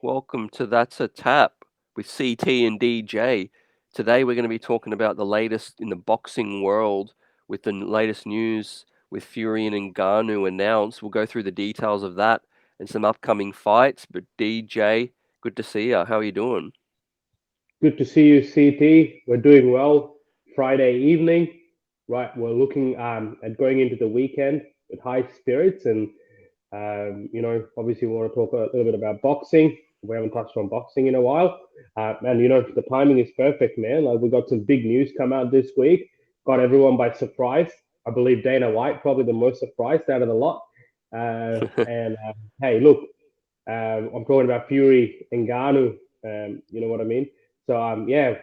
Welcome to That's a Tap with CT and DJ. Today we're going to be talking about the latest in the boxing world with the latest news with Fury and Ngannou announced. We'll go through the details of that and some upcoming fights. But DJ, good to see you. How are you doing? Good to see you, CT. We're doing well. Friday evening, right? We're looking at going into the weekend with high spirits, and obviously, we want to talk a little bit about boxing. We haven't touched on boxing in a while, and the timing is perfect, man. Like we got some big news come out this week, got everyone by surprise. I believe Dana White probably the most surprised out of the lot. And hey, look, I'm talking about Fury and Ngannou. You know what I mean? So yeah,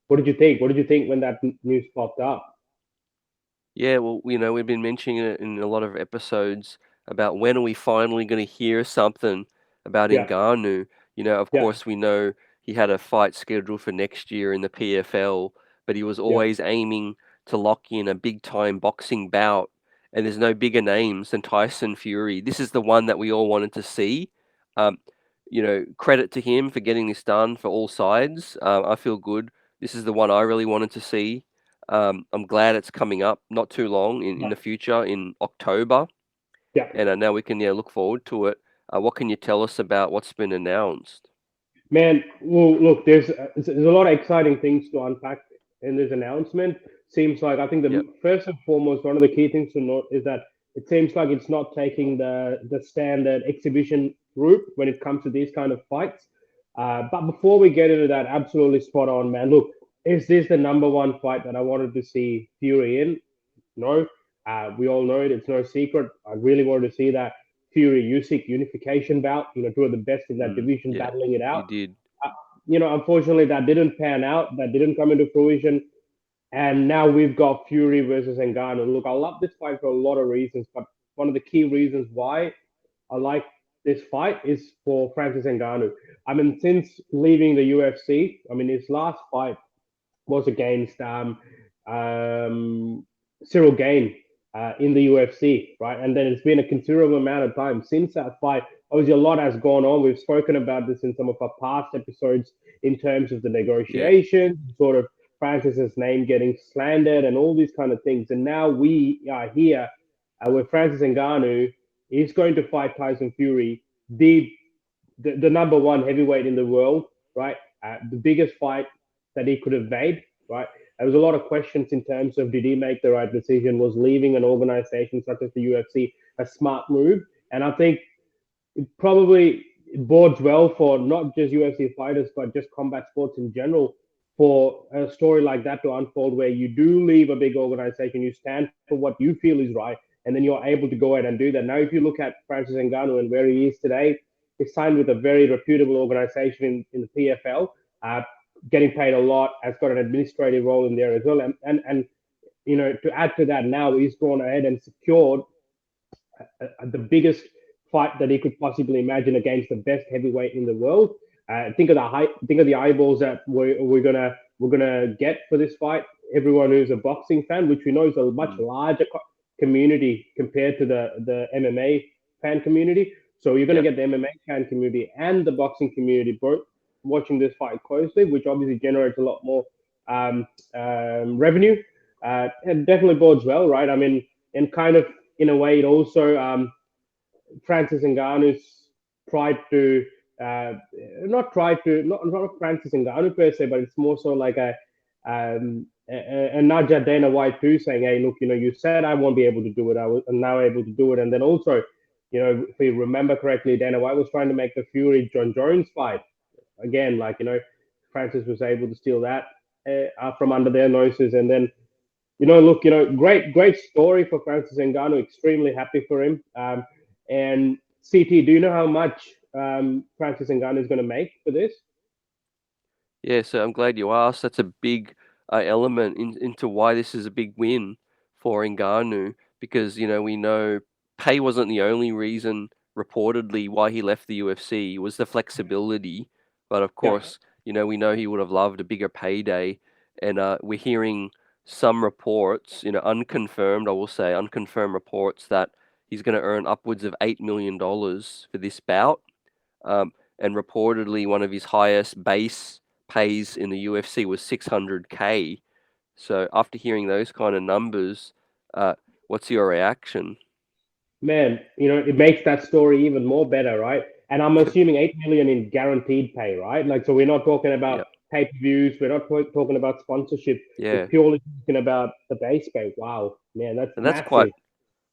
what did you think? What did you think when that news popped up? Yeah, well, we've been mentioning it in a lot of episodes about when are we finally going to hear something about Yeah, Ngannou. Of yeah, course, we know he had a fight scheduled for next year in the PFL, but he was yeah, always aiming to lock in a big time boxing bout. And there's no bigger names than Tyson Fury. This is the one that we all wanted to see. Um, credit to him for getting this done for all sides. I feel good. This is the one I really wanted to see. I'm glad it's coming up not too long in yeah, the future in October, yeah. and now we can look forward to it. What can you tell us about what's been announced? Man, well, look, there's a lot of exciting things to unpack in this announcement. Seems like I think Yep. the first and foremost one of the key things to note is that it seems like it's not taking the standard exhibition route when it comes to these kind of fights. But before we get into that, absolutely spot on, man. Look, is this the number one fight that I wanted to see Fury in? No, we all know it. It's no secret. I really wanted to see that Fury Usyk unification bout. Two of the best in that division Yeah, battling it out. you did. Uh, Unfortunately, that didn't pan out. That didn't come into fruition. And now we've got Fury versus Ngannou. Look, I love this fight for a lot of reasons, but one of the key reasons why I like this fight is for Francis Ngannou. I mean, since leaving the UFC, I mean, his last fight was against um, Cyril Gain in the UFC, right? And then it's been a considerable amount of time since that fight. Obviously, a lot has gone on. We've spoken about this in some of our past episodes in terms of the Yeah. negotiations, sort of Francis's name getting slandered and all these kind of things. And now we are here with Francis Ngannou. He's going to fight Tyson Fury, the the number one heavyweight in the world, right? The biggest fight that he could have made, right? There was a lot of questions in terms of did he make the right decision? Was leaving an organization such as the UFC a smart move? And I think it probably bodes well for not just UFC fighters, but just combat sports in general. For a story like that to unfold, where you do leave a big organization, you stand for what you feel is right, and then you're able to go ahead and do that. Now, if you look at Francis Ngannou and where he is today, he's signed with a very reputable organization in the PFL, uh, getting paid a lot, has got an administrative role in there as well. And to add to that, now he's gone ahead and secured the biggest fight that he could possibly imagine against the best heavyweight in the world. Think of the eyeballs that we're gonna get for this fight. Everyone who's a boxing fan, which we know is a much Mm. larger community compared to the MMA fan community. So you're gonna Yep. get the MMA fan community and the boxing community both watching this fight closely, which obviously generates a lot more revenue. It definitely bodes well, right? I mean, and kind of in a way, it also Francis Ngannou's tried to not try to not Francis Ngannou per se, but it's more so like a nudge at Dana White too, saying, "Hey, look, you said I won't be able to do it. I'm now able to do it." And then also, if you remember correctly, Dana White was trying to make the Fury John Jones fight again. Like Francis was able to steal that from under their noses, and then look, great story for Francis Ngannou. Extremely happy for him. And CT, do you know how much Francis Ngannou is going to make for this? Yeah, so I'm glad you asked. That's a big element into why this is a big win for Ngannou because, we know pay wasn't the only reason reportedly why he left the UFC. It was the flexibility. But of Yeah, course, we know he would have loved a bigger payday. And we're hearing some reports, unconfirmed, I will say, unconfirmed reports that he's going to earn upwards of $8 million for this bout. Um, and reportedly one of his highest base pays in the UFC was 600K. So after hearing those kind of numbers, what's your reaction? Man, it makes that story even more better, right? And I'm assuming 8 million in guaranteed pay, right? Like, so we're not talking about Yeah, pay-per-views, we're not talking about sponsorship. It's yeah, purely talking about the base pay. Wow, man, that's and massive.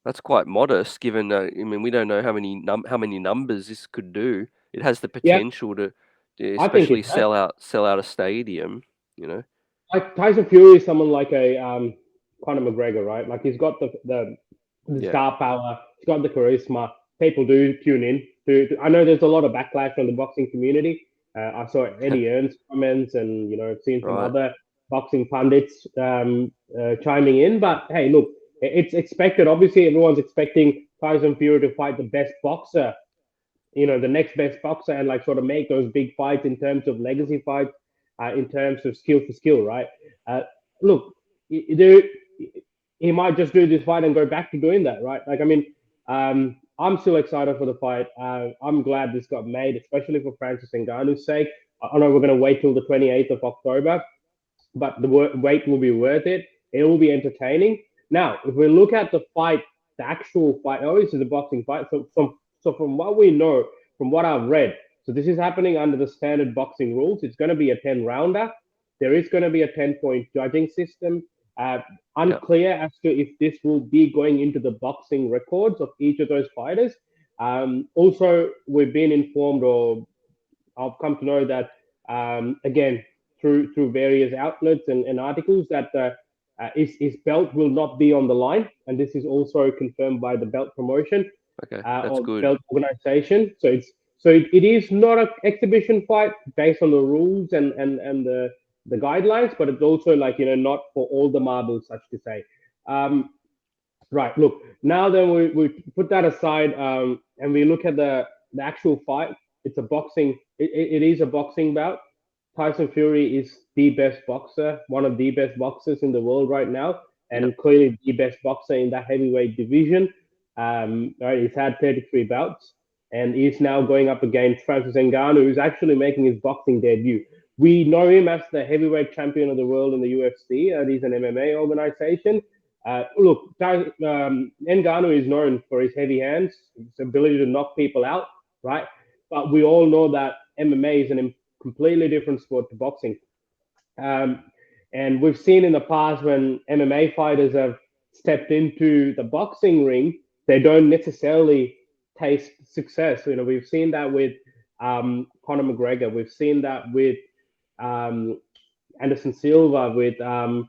that's quite modest, given I mean we don't know how many numbers this could do. It has the Yeah, potential to I think especially it does. sell out a stadium. You know. Like Tyson Fury is someone like a Conor McGregor, right? Like he's got the Yeah, star power, he's got the charisma. People do tune in. I know there's a lot of backlash from the boxing community. I saw Eddie Earn's comments, and I've seen some right. other boxing pundits chiming in. But hey, look, it's expected. Obviously, everyone's expecting Tyson Fury to fight the best boxer, the next best boxer, and like sort of make those big fights in terms of legacy fights, in terms of skill for skill, right? Uh, Look, he might just do this fight and go back to doing that, right? Like, I mean, I'm still excited for the fight. I'm glad this got made, especially for Francis Ngannou's sake. I know we're going to wait till the 28th of October, but the wait will be worth it. It will be entertaining. Now, if we look at the fight, the actual fight, oh, this is a boxing fight. So from what we know, from what I've read, so this is happening under the standard boxing rules. It's going to be a 10 rounder. There is going to be a 10-point judging system. Uh, Yeah. Unclear as to if this will be going into the boxing records of each of those fighters. Also, we've been informed, or I've come to know that, again, through various outlets and articles, that his belt will not be on the line, and this is also confirmed by the belt promotion, Okay, that's or good. belt organization. So it is not an exhibition fight based on the rules and the guidelines, but it's also, like, not for all the marbles, such to say. Um, Right. Look, now then we put that aside, and we look at the actual fight. It's a boxing. It is a boxing bout. Tyson Fury is the best boxer, one of the best boxers in the world right now, Yeah. and clearly the best boxer in that heavyweight division. Right, he's had 33 bouts, and he's now going up against Francis Ngannou, who's actually making his boxing debut. We know him as the heavyweight champion of the world in the UFC. He's an MMA organization. Look, Ngannou is known for his heavy hands, his ability to knock people out, right? But we all know that MMA is a completely different sport to boxing. Um, and we've seen in the past, when MMA fighters have stepped into the boxing ring, they don't necessarily taste success. We've seen that with Conor McGregor. We've seen that with um, Anderson Silva, with um,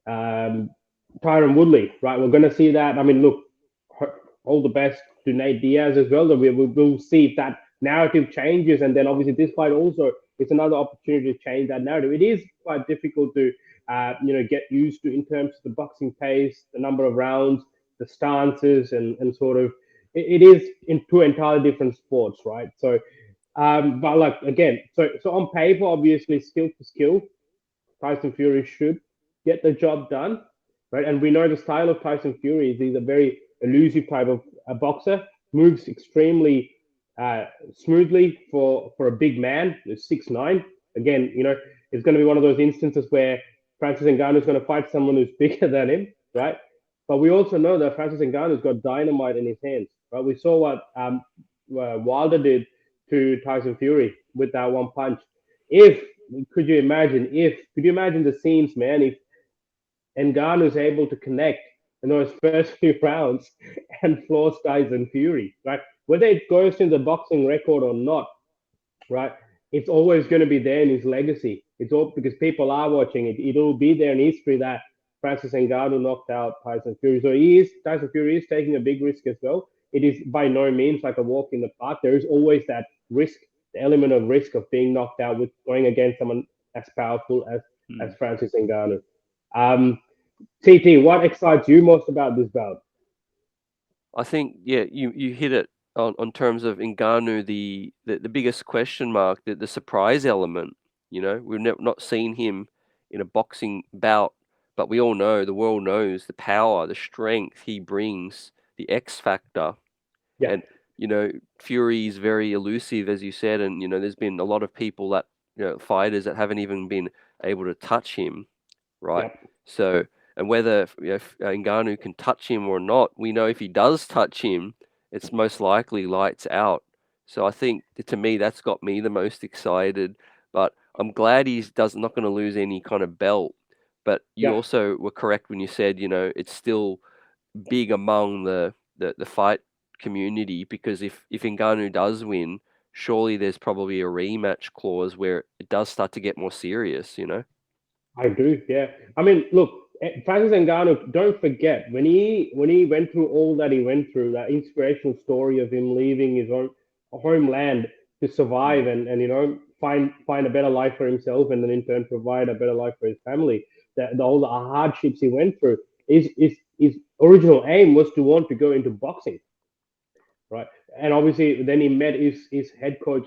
Tyron Woodley, right? We're going to see that. I mean, look, all the best to Nate Diaz as well. That we'll see if that narrative changes, and then obviously this fight also, it's another opportunity to change that narrative. It is quite difficult to get used to in terms of the boxing pace, the number of rounds, the stances, and sort of it is in two entirely different sports, right? So, but like again, so on paper, obviously skill for skill, Tyson Fury should get the job done, right? And we know the style of Tyson Fury is he's a very elusive type of a boxer, moves extremely smoothly for a big man who's 6'9". Again, it's going to be one of those instances where Francis Ngannou is going to fight someone who's bigger than him, right? But we also know that Francis Ngannou's got dynamite in his hands, right? We saw what Wilder did to Tyson Fury with that one punch. If could you imagine the scenes, man, if Ngannou is able to connect in those first few rounds and floor Tyson Fury, right? Whether it goes to the boxing record or not, right? It's always going to be there in his legacy. It's all because people are watching it. It'll be there in history that Francis Ngannou knocked out Tyson Fury. So Tyson Fury is taking a big risk as well. It is by no means like a walk in the park. There is always that risk, the element of risk of being knocked out with going against someone as powerful as Hmm. Francis Ngannou. Um, TT, what excites you most about this bout? I think yeah, you hit it on terms of Ngannou, the biggest question mark, the surprise element. You know, we've not seen him in a boxing bout, but we all know, the world knows the power, the strength he brings, the X factor. Yeah, And Fury is very elusive, as you said, and there's been a lot of people that fighters that haven't even been able to touch him, right? Yep, So, and whether if Ngannou can touch him or not, we know if he does touch him, it's most likely lights out. So I think to me that's got me the most excited. But I'm glad he's does not going to lose any kind of belt. But you yep. also were correct when you said it's still big among the fight community, because if Ngannou does win, surely there's probably a rematch clause where it does start to get more serious. I do, yeah. I mean, look, Francis Ngannou. Don't forget when he went through all that he went through, that inspirational story of him leaving his own homeland to survive Mm. and find a better life for himself, and then in turn provide a better life for his family. All the hardships he went through. His original aim was to want to go into boxing, right? And obviously, then he met his head coach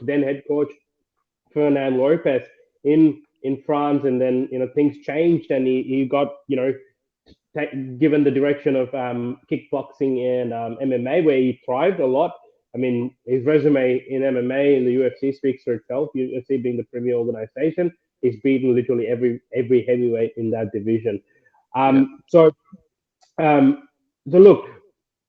Fernand Lopez in France, and then things changed, and he got given the direction of kickboxing and MMA, where he thrived a lot. I mean, his resume in MMA in the UFC speaks for itself. UFC being the premier organization, he's beaten literally every heavyweight in that division. Yeah. Um, so look,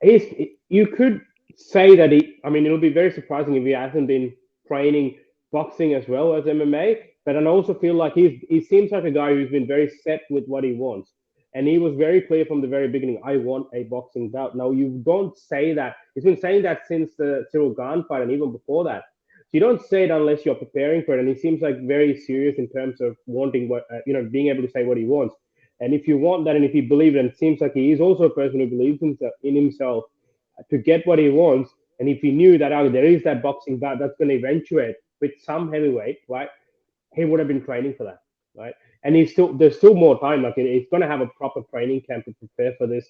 he's you could say that he. I mean, it'll be very surprising if he hasn't been training boxing as well as MMA. But I also feel like he seems like a guy who's been very set with what he wants, and he was very clear from the very beginning. I want a boxing bout. Now you don't say that. He's been saying that since the Cyril Gahn fight, and even before that. So you don't say it unless you're preparing for it. And he seems like very serious in terms of wanting what being able to say what he wants. And if you want that, and if you believe it, and it seems like he is also a person who believes in himself to get what he wants. And if he knew that there is that boxing bout that's going to eventuate with some heavyweight, right? He would have been training for that, right? And there's still more time. Like he's going to have a proper training camp to prepare for this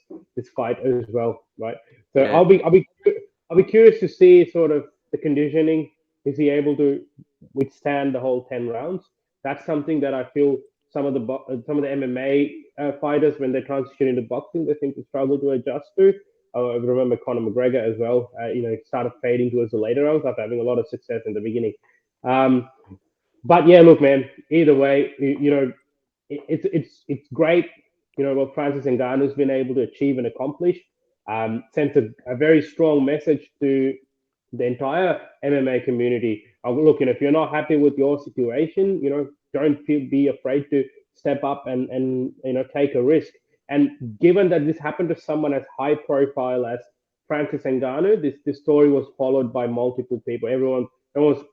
fight as well, right? So Yeah. I'll be curious to see sort of the conditioning. Is he able to withstand the whole 10 rounds? That's something that I feel some of the MMA fighters, when they transition into boxing, they seem to struggle to adjust to. I remember Conor McGregor as well. Started fading towards the later rounds after having a lot of success in the beginning. Um, but yeah, look, man. Either way, it's great. What Francis Ngannou's been able to achieve and accomplish. Sent a very strong message to the entire MMA community. Look, if you're not happy with your situation, be afraid to step up and take a risk. And given that this happened to someone as high profile as Francis Ngannou, this story was followed by multiple people. Everyone's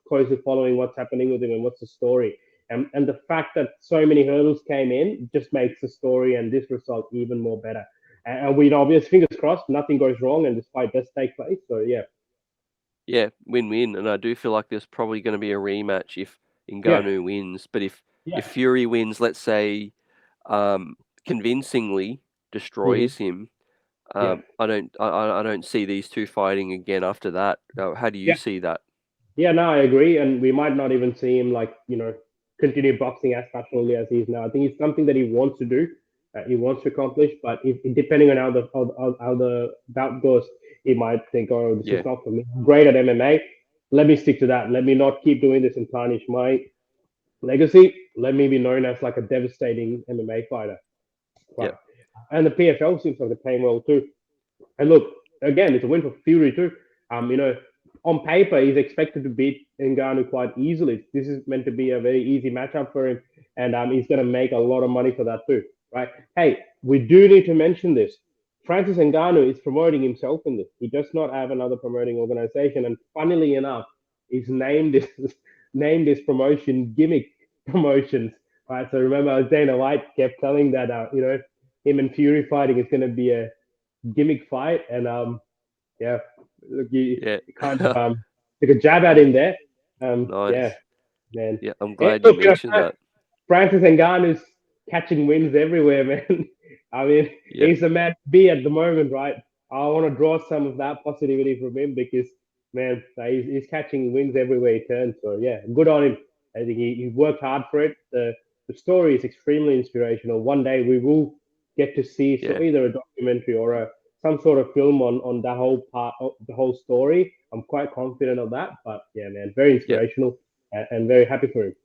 closely following what's happening with him and what's the story. And the fact that so many hurdles came in just makes the story and this result even more better. And we obviously, fingers crossed, nothing goes wrong and this fight does take place. So yeah, Yeah, win-win, and I do feel like there's probably going to be a rematch if yeah, Ngannou wins. But if yeah, Fury wins, let's say, um, convincingly mm-hmm. destroys him, Yeah, I don't see these two fighting again after that. How do you yeah, see that? yeah. No, I agree. And we might not even see him continue boxing as passionately as he is now. I think it's something that he wants to do, he wants to accomplish. But if depending on how the bout goes, he might think, "Oh, this Yeah, is not for me. I'm great at MMA. Let me stick to that. Let me not keep doing this and tarnish my legacy. Let me be known as like a devastating MMA fighter." yeah, Right. And the PFL seems like they're playing well too. And look, again, it's a win for Fury too. On paper, he's expected to beat Ngannou quite easily. This is meant to be a very easy matchup for him, and he's going to make a lot of money for that too, right? Hey, we do need to mention this. Francis Ngannou is promoting himself in this. He does not have another promoting organization, and funnily enough, he's named this named this promotion Gimmick Promotions. Right. So remember, Dana White kept telling that him and Fury fighting is going to be a gimmick fight, and yeah, look, yeah. you kind of took a jab at him there. Yeah, Nice. man. Yeah, I'm And glad you look, mentioned that. Francis Ngannou's catching wins everywhere, man. I mean, Yeah, he's the man to be at the moment, right? I want to draw some of that positivity from him because, man, he's catching wins everywhere he turns. So yeah, good on him. I think he worked hard for it. The story is extremely inspirational. One day we will get to see yeah, either a documentary or a some sort of film on that whole part of the whole story. I'm quite confident of that. But yeah, man, very Yeah. inspirational and very happy for him.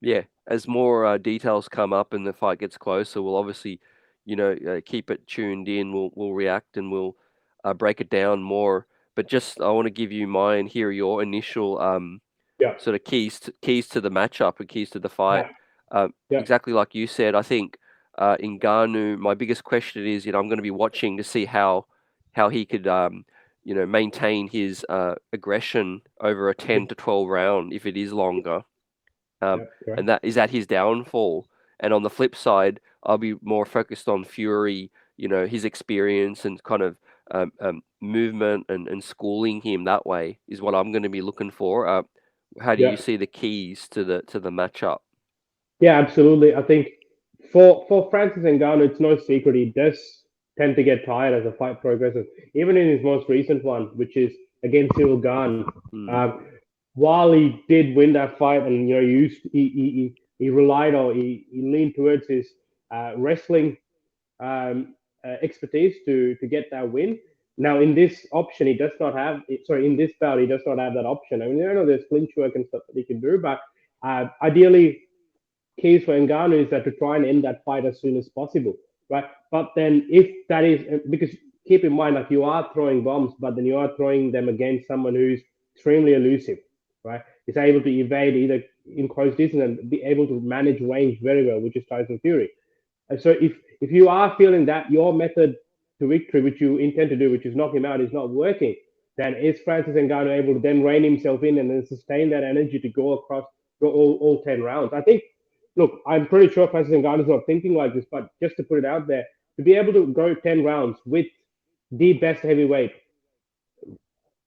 Yeah, as more details come up and the fight gets closer, we'll obviously, keep it tuned in. We'll react and we'll break it down more. But just I want to give you my and hear your initial Yeah, sort of keys to the matchup and keys to the fight. yeah, yeah, Exactly like you said, I think in Ngannou, my biggest question is, I'm going to be watching to see how he could maintain his aggression over a 10 to 12 round if it is longer. yeah, correct. And that is at his downfall. And on the flip side, I'll be more focused on Fury, his experience and kind of movement and schooling him that way is what I'm going to be looking for. How do Yeah. you see the keys to the matchup? Yeah, absolutely. I think for Francis Ngannou, it's no secret he does tend to get tired as the fight progresses. Even in his most recent one, which is against Cyril Gane, Mm, um, while he did win that fight, and he used he relied or he leaned towards his wrestling expertise to get that win. Now in this option, he does not have. Sorry, in this bout, he does not have that option. I mean, there's clinch work and stuff that he can do, but ideally case for Ngannou is that to try and end that fight as soon as possible, right? But then if that is because keep in mind, like you are throwing bombs, but then you are throwing them against someone who's extremely elusive, right? Is able to evade either in close distance and be able to manage range very well, which is Tyson Fury. And so if you are feeling that your method to victory, which you intend to do, which is knock him out, is not working, then is Francis Ngannou able to then rein himself in and then sustain that energy to go across go all 10 rounds? I think, look, I'm pretty sure Francis Ngannou is not thinking like this, but just to put it out there, to be able to go 10 rounds with the best heavyweight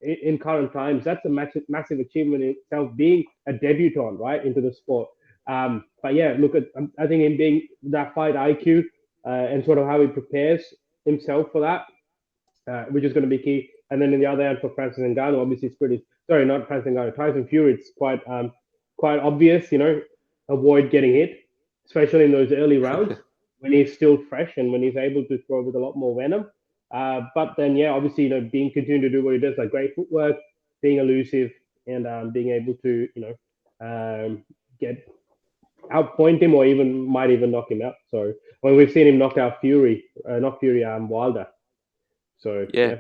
in current times, that's a massive, massive achievement in itself, being a debutant, right, into the sport. But yeah, look at I think him being that fight IQ and sort of how he prepares himself for that, which is going to be key. And then in the other end for Francis Ngannou, obviously it's pretty. Sorry, not Francis Ngannou, Tyson Fury. It's quite obvious, avoid getting hit, especially in those early rounds when he's still fresh and when he's able to throw with a lot more venom. But then, yeah, obviously, being continuing to do what he does, like great footwork, being elusive, and being able to, get outpoint him or even might even knock him out. So when we've seen him knock Fury Wilder. So yeah, yeah,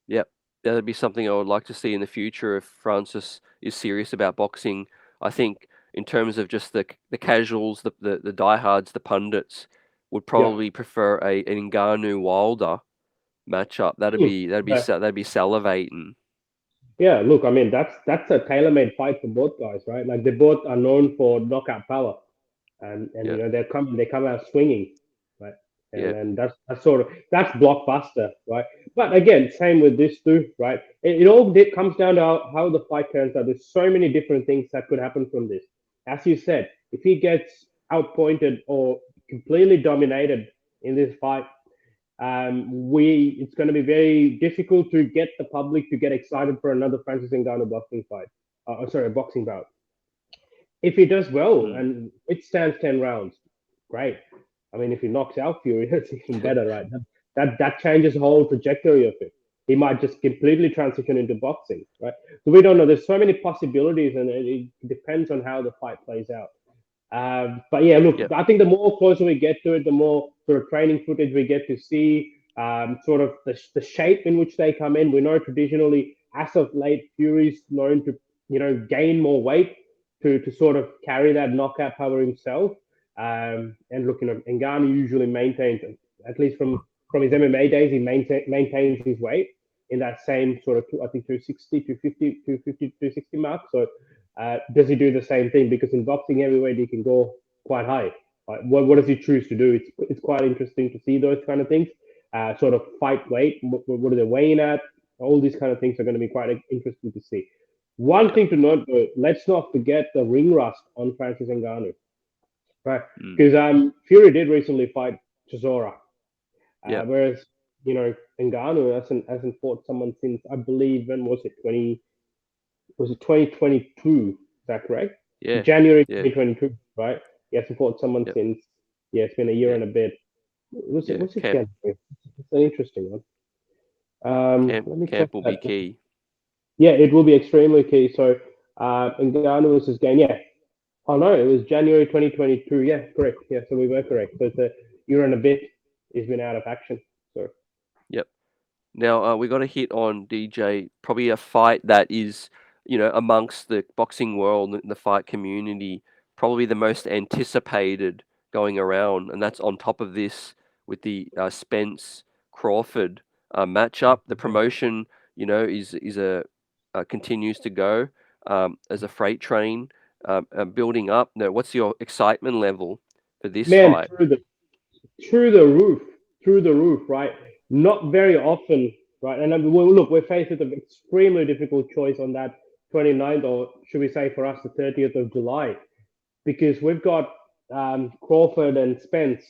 yep. That'd be something I would like to see in the future if Francis is serious about boxing. I think in terms of just the casuals, the diehards, the pundits would yeah. probably prefer an Ngannou Wilder matchup. That'd Mm. be that'd be Yeah. sa- that'd be salivating. Yeah, look, I mean that's a tailor-made fight for both guys, right? Like they both are known for knockout power, and Yeah, they come out swinging, right? And yeah, then that's sort of that's blockbuster, right? But again, same with this too, right? It all comes down to how the fight turns out. There's so many different things that could happen from this. As you said, if he gets outpointed or completely dominated in this fight, it's going to be very difficult to get the public to get excited for another Francis Ngannou boxing fight. Sorry, a boxing bout. If he does well mm. and it stands 10 rounds, great. I mean, if he knocks out Fury, that's even better, right? That changes the whole trajectory of it. He might just completely transition into boxing, right? So we don't know. There's so many possibilities, and it depends on how the fight plays out. But yeah, look, Yep. I think the more closer we get to it, the more sort of training footage we get to see, sort of the shape in which they come in. We know traditionally, as of late, Fury's known to gain more weight to sort of carry that knockout power himself. And look, Ngannou usually maintains, at least from his MMA days, he maintains his weight in that same sort of I think 260, 250, 250, 260 mark. So does he do the same thing? Because in boxing heavyweight, he can go quite high. What does he choose to do? It's quite interesting to see those kind of things. Sort of fight weight. What are they weighing at? All these kind of things are going to be quite interesting to see. One Yep. thing to note, though, let's not forget the ring rust on Francis Ngannou, right? Mm. Because Fury did recently fight Chisora, Yep. whereas Ngannou hasn't fought someone since I believe when was it 2022? Is that correct? Yeah. January Yeah. 2022, right? He hasn't fought someone Yep. since. Yeah, it's been a year Yeah. and a bit. Was it? Yeah. Was it January? It's an interesting one. Camp Let me check camp will be that. key. Yeah, it will be extremely key. So, Ngannou was his game. Yeah. Oh no, it was January 2022. Yeah, correct. Yeah, so we were correct. So it's a year and a bit. He's been out of action. So Yep. Now, we got to hit on DJ, probably a fight that is, amongst the boxing world and the fight community, probably the most anticipated going around, and that's on top of this with the Spence Crawford matchup. The promotion, is a continues to go as a freight train, building up. Now, what's your excitement level for this man, fight? through the roof, through the roof, right? Not very often, right? And well, look, we're faced with an extremely difficult choice on that 29th, or should we say for us, the 30th of July, because we've got Crawford and Spence,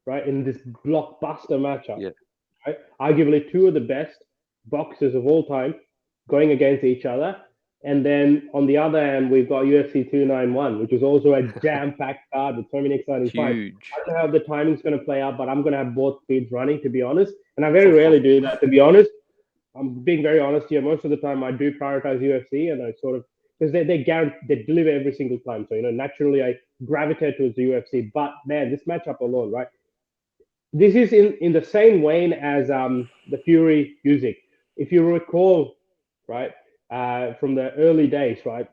right, in this blockbuster matchup, Yeah, right? Arguably two of the best boxers of all time going against each other. And then on the other hand, we've got UFC 291, which is also a jam-packed card with so many exciting fights. I huge. don't know how the timing's going to play out, but I'm going to have both speeds running, to be honest. And I very rarely do that, to be honest. I'm being very honest here. Most of the time, I do prioritize UFC, and I sort of because they deliver every single time. So naturally, I gravitate towards the UFC. But man, this matchup alone, right? This is in the same vein as the Fury Usyk. If you recall, right, from the early days, right,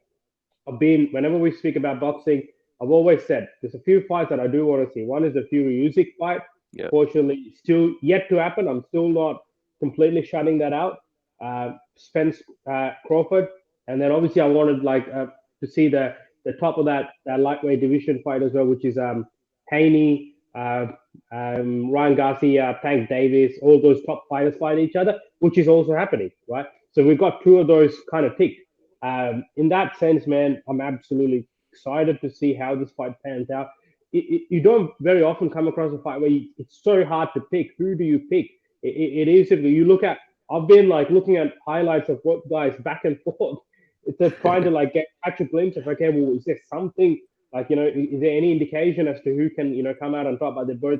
I've been whenever we speak about boxing, I've always said there's a few fights that I do want to see. One is the Fury Usyk fight. Yeah, Fortunately, still yet to happen. I'm still not completely shutting that out. Spence Crawford, and then obviously I wanted to see the top of that lightweight division fight as well, which is Haney, Ryan Garcia, Tank Davis, all those top fighters fight each other, which is also happening, right? So we've got two of those kind of ticked. In that sense, man, I'm absolutely excited to see how this fight pans out. You don't very often come across a fight where it's so hard to pick. Who do you pick? It is if you look at. I've been like looking at highlights of what guys back and forth. It's just trying to like catch a glimpse of okay, well, is there something like is there any indication as to who can come out on top? But they're both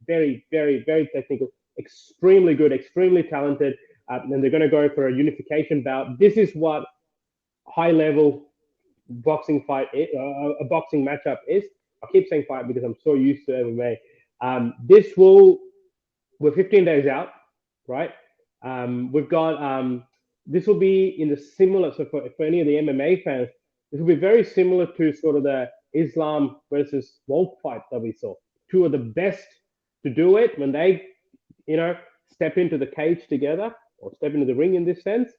very, very, very technical, extremely good, extremely talented, and they're going to go for a unification bout. This is what high level boxing fight, a boxing matchup is. I keep saying fight because I'm so used to MMA. This will, we're 15 days out, right? We've got, this will be in the similar, so for any of the MMA fans, this will be very similar to sort of the Islam versus Wolf fight that we saw. Two of the best to do it when they, you know, step into the cage together or step into the ring in this sense,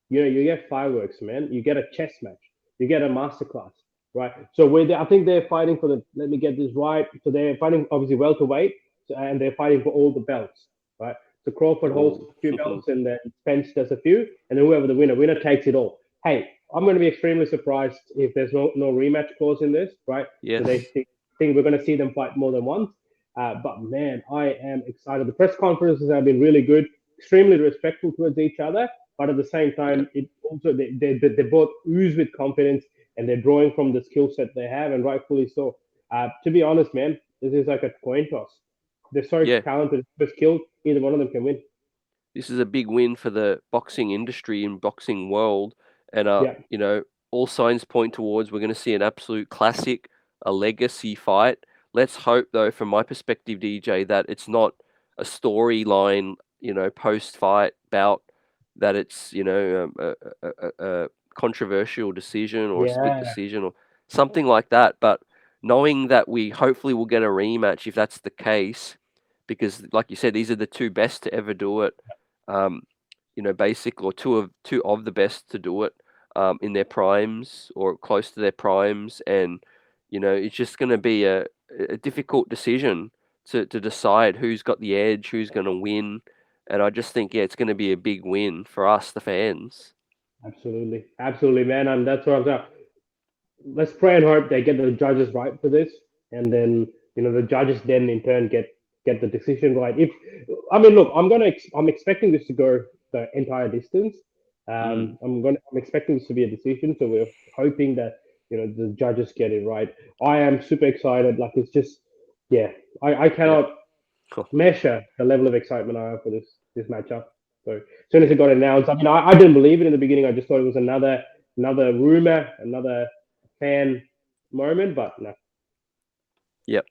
you get fireworks, man. You get a chess match. You get a masterclass, right? So I think they're fighting for the. Let me get this right. So they're fighting obviously welterweight, and they're fighting for all the belts, right? So Crawford holds oh, a few belts, and then Spence does a few, and then whoever the winner takes it all. Hey, I'm going to be extremely surprised if there's no rematch clause in this, right? So they yes, think we're going to see them fight more than once. But man, I am excited. The press conferences have been really good, extremely respectful towards each other, but at the same yeah, time, it also they both ooze with confidence and they're drawing from the skill set they have, and rightfully so. To be honest, man, this is like a coin toss. They're so yeah. talented, so skilled. Either one of them can win. This is a big win for the boxing industry and boxing world, and Yeah, all signs point towards we're going to see an absolute classic, a legacy fight. Let's hope, though, from my perspective, DJ, that it's not a storyline, post-fight bout, that it's a controversial decision or a split yeah, decision or something like that. But knowing that we hopefully will get a rematch if that's the case, because, like you said, these are the two best to ever do it, um, basic or two of the best to do it in their primes or close to their primes, and it's just going to be a difficult decision to decide who's got the edge, who's going to win, and I just think it's going to be a big win for us, the fans. absolutely, absolutely, man. And that's what I'm saying. Let's pray and hope they get the judges right for this, and then the judges then in turn get the decision right. If I mean, look, I'm expecting this to go the entire distance. Mm, I'm expecting this to be a decision, so we're hoping that the judges get it right. I am super excited. Like it's just, yeah, I yeah. cannot measure the level of excitement I have for this matchup. So as soon as Yeah, it got announced, I mean, I didn't believe it in the beginning. I just thought it was another rumor, another fan moment. But no, yep.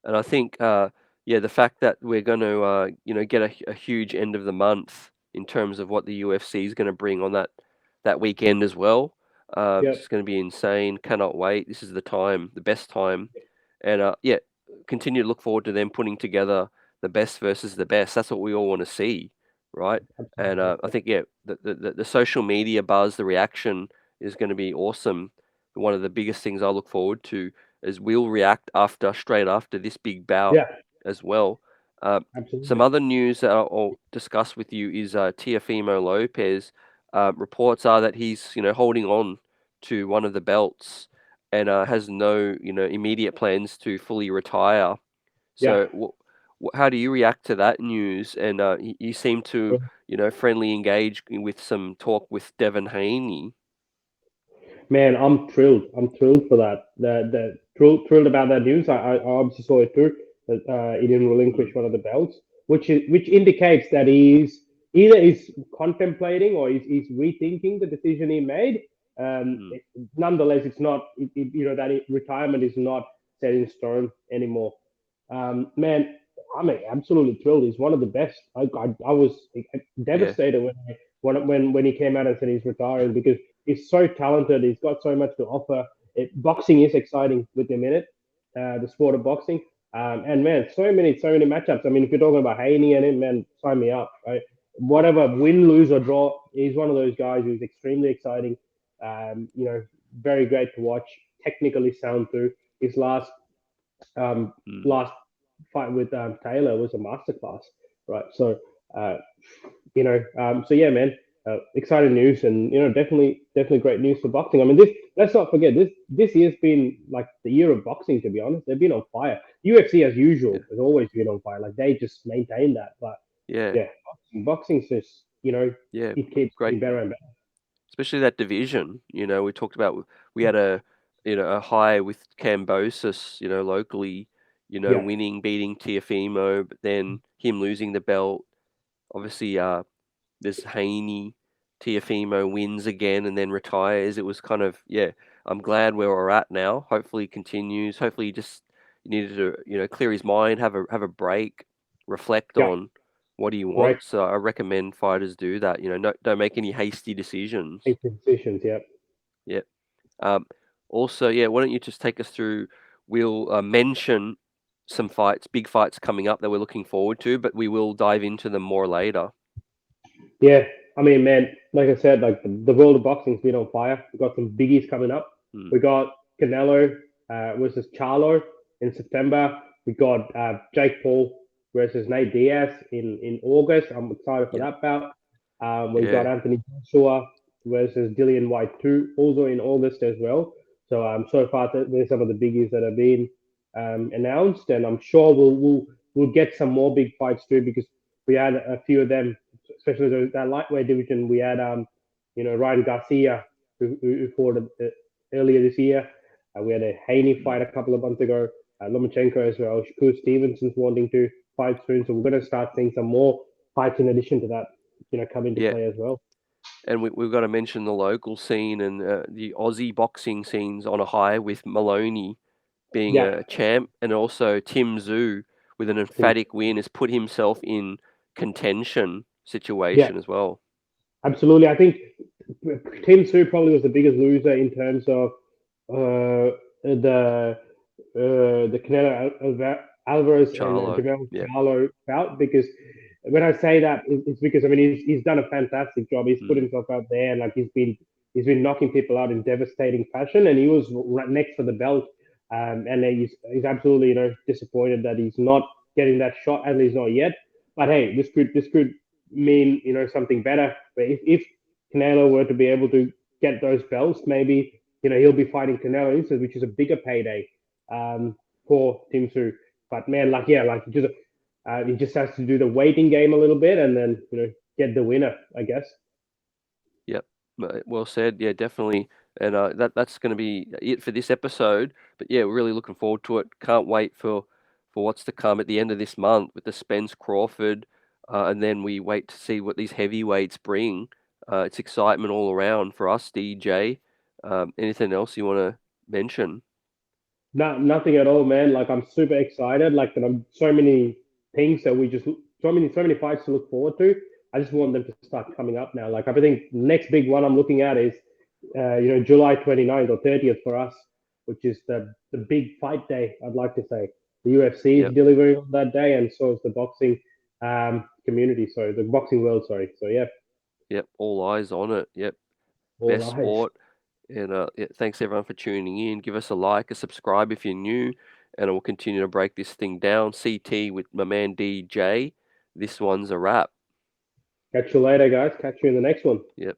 And I think, yeah, the fact that we're going to, get a huge end of the month in terms of what the UFC is going to bring on that weekend as well. yep, It's going to be insane. Cannot wait. This is the time, the best time, and yeah, continue to look forward to them putting together the best versus the best. That's what we all want to see, right? And absolutely, I think, yeah, the social media buzz, the reaction is going to be awesome. One of the biggest things I look forward to is we'll react straight after this big bout yeah, as well. Some absolutely, other news that I'll discuss with you is Teofimo Lopez. Reports are that he's holding on to one of the belts and has no immediate plans to fully retire. yeah. So how do you react to that news? And you seem to friendly engage with some talk with Devin Haney. Man, I'm thrilled. I'm thrilled for that. Thrilled about that news. I obviously saw it too. That he didn't relinquish Mm, one of the belts, which indicates that he's either he's contemplating or he's rethinking the decision he made. mm, Nonetheless, it's not. Retirement is not set in stone anymore. Man, I'm absolutely thrilled. He's one of the best. I was yeah. devastated when he came out and said he's retiring because he's so talented. He's got so much to offer. Boxing is exciting with him in it, the sport of boxing. And man, so many matchups. I mean, if you're talking about Haney and him, man, sign me up. Right? Whatever, win, lose or draw, he's one of those guys who's extremely exciting. Very great to watch. Technically sound through his um, Mm, last fight with Taylor was a masterclass, right? So uh, so yeah, man, exciting news, and definitely great news for boxing. I mean, this let's not forget this year's been like the year of boxing. To be honest, they've been on fire. UFC as yeah. usual has always been on fire. Like they just maintain that. But Yeah. yeah, boxing's just Yeah. it keeps Great. getting better and better. Especially that division. We talked about we had a high with Cambosis, locally, Yeah, winning, beating Tiafimo, but then him losing the belt. Obviously, there's Haney, Tiafimo wins again and then retires. It was kind of, yeah, I'm glad where we're at now. Hopefully it continues. Hopefully he needed to, clear his mind, have a break, reflect yeah, on what he correct. wants. So I recommend fighters do that. No, don't make any hasty decisions. Make the decisions. Yeah. Yeah. Um, Also, yeah, why don't you just take us through? We'll mention some fights, big fights coming up that we're looking forward to, but we will dive into them more later. Yeah, I mean, man, like I said, like the world of boxing's been on fire. We got some biggies coming up. Mm, We got Canelo versus Charlo in September. We got Jake Paul versus Nate Diaz in August. I'm excited for yep. that bout. We got Yeah. Anthony Joshua versus Dillian White too, also in August as well. So so far there's some of the biggies that have been announced, and I'm sure we'll get some more big fights too because we had a few of them, especially that lightweight division. We had Ryan Garcia who fought earlier this year. We had a Haney Mm, fight a couple of months ago. Lomachenko as well. Shakur Stevenson's wanting to fight soon, so we're going to start seeing some more fights in addition to that, come into yeah. play as well. And we've got to mention the local scene and the Aussie boxing scenes on a high with Maloney being Yeah, a champ, and also Tim Tszyu with an Tim. emphatic win has put himself in contention Yeah, situation as well. absolutely. I think Tim Tszyu probably was the biggest loser in terms of the Canelo Alvarez and Charlo, Jamel yeah, Charlo bout because when I say that, it's because I mean he's done a fantastic job. He's put mm, himself out there and like he's been knocking people out in devastating fashion, and he was right next for the belt. And he's absolutely disappointed that he's not getting that shot, at least not yet. But hey, this could mean something better. But if Canelo were to be able to get those belts, maybe he'll be fighting Canelo instead, which is a bigger payday um, for Tim Tszyu. But man, like yeah, like he just has to do the waiting game a little bit and then get the winner, I guess. yep. Well said. Yeah, definitely. And that's going to be it for this episode. But yeah, we're really looking forward to it. Can't wait for what's to come at the end of this month with the Spence Crawford. and then we wait to see what these heavyweights bring. It's excitement all around for us, DJ. Anything else you want to mention? Nothing at all, man. Like I'm super excited. Like there are so many things that we just so many fights to look forward to. I just want them to start coming up now. Like I think next big one I'm looking at is July 29th or 30th for us, which is the big fight day. I'd like to say the UFC is Yep, delivering on that day, and so is the boxing community. Sorry, the boxing world. Sorry. So yeah, yep, all eyes on it. Yep, all best eyes. sport. And yeah, thanks everyone for tuning in. Give us a like, a subscribe if you're new, and we'll continue to break this thing down. CT with my man DJ. This one's a wrap. Catch you later, guys. Catch you in the next one. Yep.